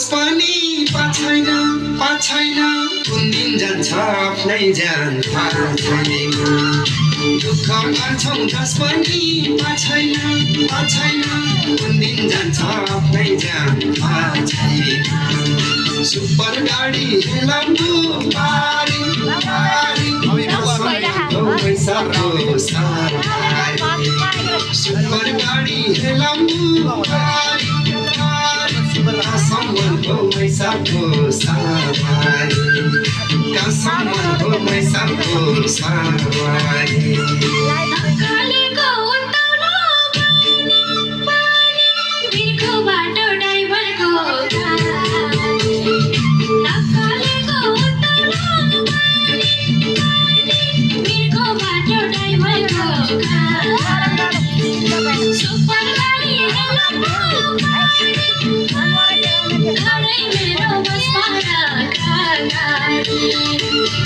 बस पनि पाछैन कुन दिन जान्छ आफ्नै ज्यान थाहा छैन दुःख गर्छौँ जस पनि पाछैन कुन दिन जान्छ आफ्नै ज्यान थाहा छैन सुपर गाडी लम्बु पारी सुपर गाडी लम्बु पारी someone go my sabo sawari ka someone go my sabo sawari nakale ko utaulo pani birko bato driver ko nakale ko utaulo pani birko bato driver ko super gadi lambo घरै मेरो बस पारा गाडी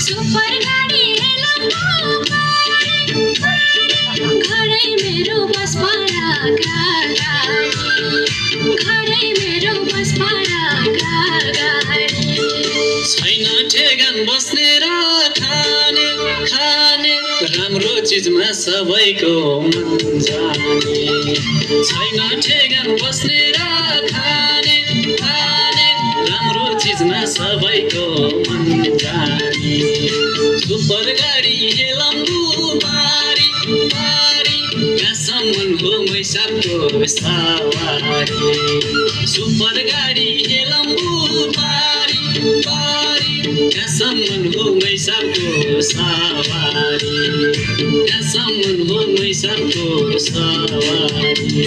super गाडी लम्बो घरै मेरो बस पारा गाडी घरै मेरो बस पारा गाडी छैन ठेगान बस्ने र खाने राम्रो चिजमा सबैको मन जाने छैन ठेगान बस्ने र खाने राम्रो चिजमा सबैको मन जाने सुपर गाडी लम्बु पारी कहाँसम्म हो मैसाबको सवारी सुपर गाडी लम्बु पारी कहाँसम्म हो मैसाबको सवारी कहाँसम्म हो मैसाबको सवारी